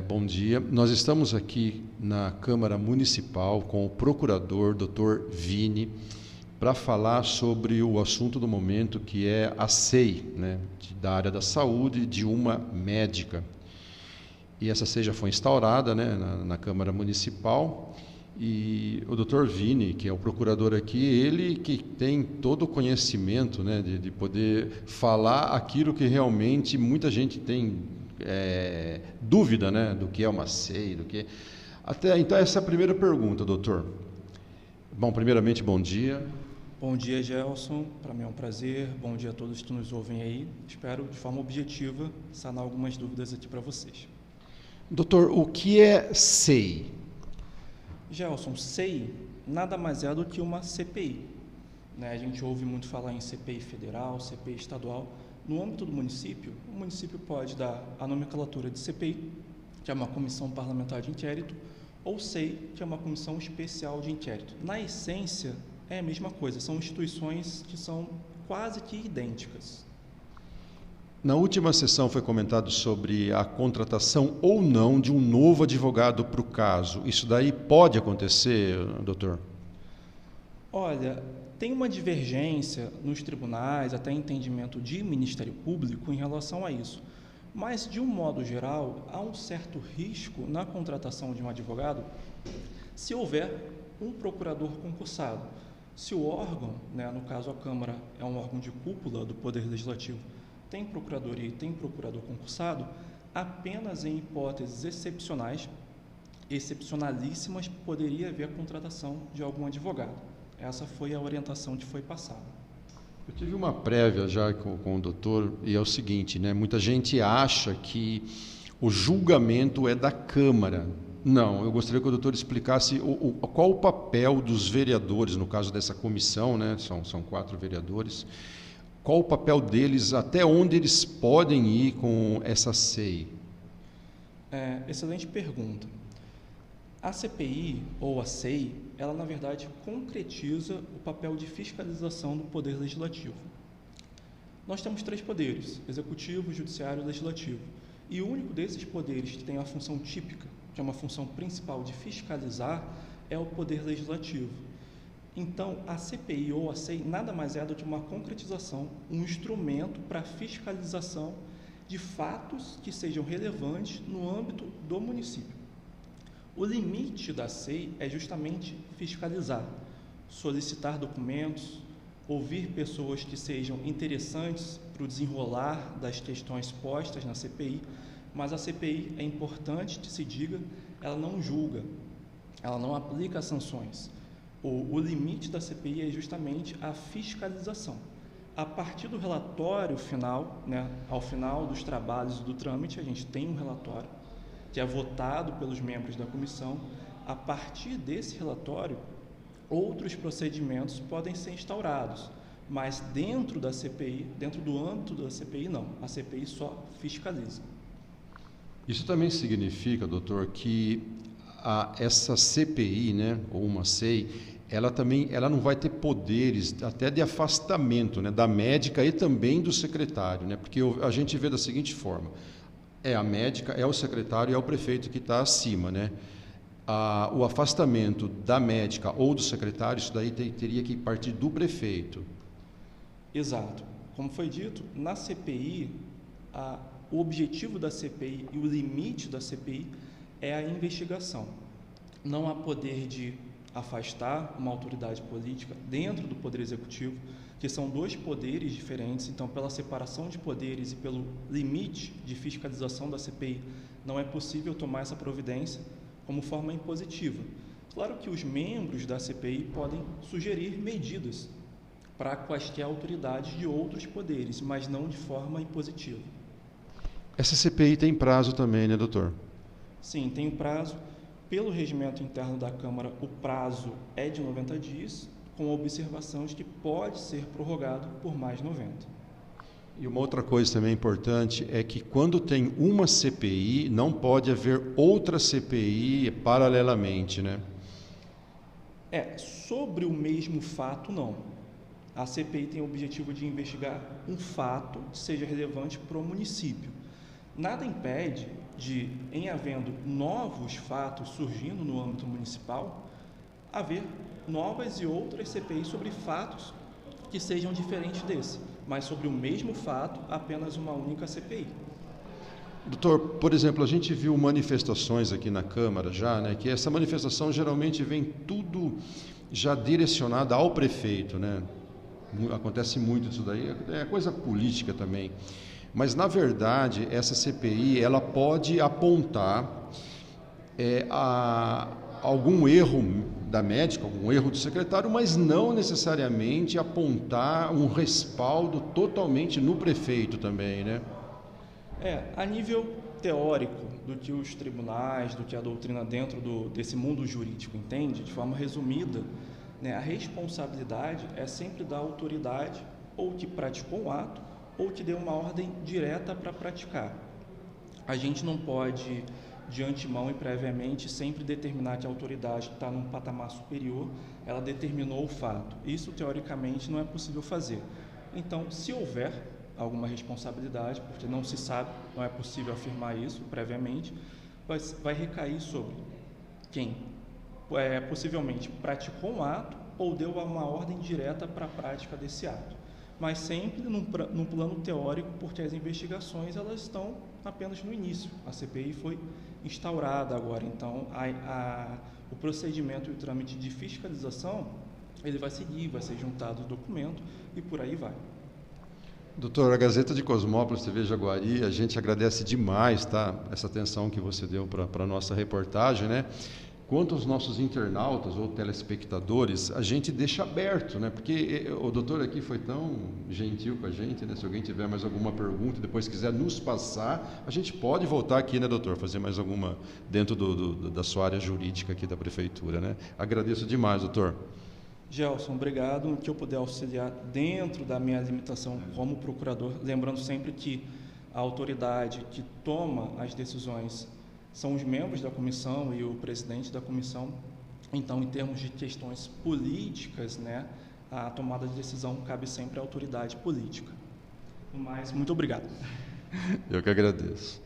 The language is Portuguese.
Bom dia. Nós estamos aqui na Câmara Municipal com o procurador, Dr. Vini, para falar sobre o assunto do momento, que é a SEI, né, da área da saúde, de uma médica. E essa SEI já foi instaurada, né, na Câmara Municipal, e o Dr. Vini, que é o procurador aqui, ele que tem todo o conhecimento, né, de poder falar aquilo que realmente muita gente tem dúvida, né, do que é uma SEI, do que... Então, essa é a primeira pergunta, doutor. Bom, primeiramente, bom dia. Bom dia, Gelson. Para mim é um prazer. Bom dia a todos que nos ouvem aí. Espero, de forma objetiva, sanar algumas dúvidas aqui para vocês. Doutor, o que é SEI? Gelson, SEI nada mais é do que uma CPI. Né? A gente ouve muito falar em CPI federal, CPI estadual. No âmbito do município, o município pode dar a nomenclatura de CPI, que é uma comissão parlamentar de inquérito, ou SEI, que é uma comissão especial de inquérito. Na essência, é a mesma coisa, são instituições que são quase que idênticas. Na última sessão foi comentado sobre a contratação ou não de um novo advogado para o caso. Isso daí pode acontecer, doutor? Olha, tem uma divergência nos tribunais, até entendimento de Ministério Público em relação a isso. Mas, de um modo geral, há um certo risco na contratação de um advogado se houver um procurador concursado. Se o órgão, né, no caso a Câmara, é um órgão de cúpula do Poder Legislativo, tem procuradoria e tem procurador concursado, apenas em hipóteses excepcionalíssimas, poderia haver a contratação de algum advogado. Essa foi a orientação que foi passada. Eu tive uma prévia já com o doutor, e é o seguinte, né? Muita gente acha que o julgamento é da Câmara. Não, eu gostaria que o doutor explicasse qual o papel dos vereadores, no caso dessa comissão, né? São 4 vereadores, qual o papel deles, até onde eles podem ir com essa SEI? Excelente pergunta. A CPI, ou a SEI, ela, na verdade, concretiza o papel de fiscalização do Poder Legislativo. Nós temos 3 poderes, executivo, judiciário e legislativo. E o único desses poderes que tem a função típica, que é uma função principal de fiscalizar, é o Poder Legislativo. Então, a CPI ou a SEI nada mais é do que uma concretização, um instrumento para fiscalização de fatos que sejam relevantes no âmbito do município. O limite da SEI é justamente fiscalizar, solicitar documentos, ouvir pessoas que sejam interessantes para o desenrolar das questões postas na CPI, mas a CPI, é importante que se diga, ela não julga, ela não aplica sanções. O limite da CPI é justamente a fiscalização. A partir do relatório final, né, ao final dos trabalhos do trâmite, a gente tem um relatório que é votado pelos membros da comissão. A partir desse relatório, outros procedimentos podem ser instaurados, mas dentro da CPI, dentro do âmbito da CPI, não. A CPI só fiscaliza. Isso também significa, doutor, que essa CPI, né, ou uma SEI, ela não vai ter poderes até de afastamento, né, da médica e também do secretário, né, porque a gente vê da seguinte forma: é a médica, é o secretário e é o prefeito que está acima, né? O afastamento da médica ou do secretário, isso daí teria que partir do prefeito. Exato. Como foi dito, na CPI, o objetivo da CPI e o limite da CPI é a investigação. Não há poder de afastar uma autoridade política dentro do Poder Executivo, que são 2 poderes diferentes. Então, pela separação de poderes e pelo limite de fiscalização da CPI, não é possível tomar essa providência como forma impositiva. Claro que os membros da CPI podem sugerir medidas para quaisquer autoridades de outros poderes, mas não de forma impositiva. Essa CPI tem prazo também, né, doutor? Sim, tem um prazo. Pelo regimento interno da Câmara, o prazo é de 90 dias, com a observação de que pode ser prorrogado por mais 90. E uma outra coisa também importante é que quando tem uma CPI, não pode haver outra CPI paralelamente, né? Sobre o mesmo fato, não. A CPI tem o objetivo de investigar um fato que seja relevante para o município. Nada impede de, em havendo novos fatos surgindo no âmbito municipal, haver novas e outras CPIs sobre fatos que sejam diferentes desse, mas sobre o mesmo fato, apenas uma única CPI. Doutor, por exemplo, a gente viu manifestações aqui na Câmara já, né, que essa manifestação geralmente vem tudo já direcionada ao prefeito, né? Acontece muito isso daí, é coisa política também. Mas, na verdade, essa CPI ela pode apontar algum erro da médica, algum erro do secretário, mas não necessariamente apontar um respaldo totalmente no prefeito também, né? A nível teórico do que os tribunais, do que a doutrina dentro desse mundo jurídico entende, de forma resumida, né, a responsabilidade é sempre da autoridade ou que praticou o ato ou que deu uma ordem direta para praticar. A gente não pode, de antemão e previamente, sempre determinar que a autoridade está num patamar superior, ela determinou o fato. Isso, teoricamente, não é possível fazer. Então, se houver alguma responsabilidade, porque não se sabe, não é possível afirmar isso previamente, vai recair sobre quem possivelmente praticou um ato ou deu uma ordem direta para a prática desse ato. Mas sempre num plano teórico, porque as investigações elas estão apenas no início. A CPI foi instaurada agora, então o procedimento e o trâmite de fiscalização ele vai seguir, vai ser juntado o documento e por aí vai. Doutor, a Gazeta de Cosmópolis, TV Jaguari, a gente agradece demais, tá, essa atenção que você deu para a nossa reportagem, né? Quanto aos nossos internautas ou telespectadores, a gente deixa aberto, né? Porque o doutor aqui foi tão gentil com a gente, né? Se alguém tiver mais alguma pergunta e depois quiser nos passar, a gente pode voltar aqui, né, doutor? Fazer mais alguma dentro da sua área jurídica aqui da Prefeitura, né? Agradeço demais, doutor. Gelson, obrigado. No que eu puder auxiliar dentro da minha limitação como procurador, lembrando sempre que a autoridade que toma as decisões são os membros da comissão e o presidente da comissão. Então, em termos de questões políticas, né, a tomada de decisão cabe sempre à autoridade política. No mais, muito obrigado. Eu que agradeço.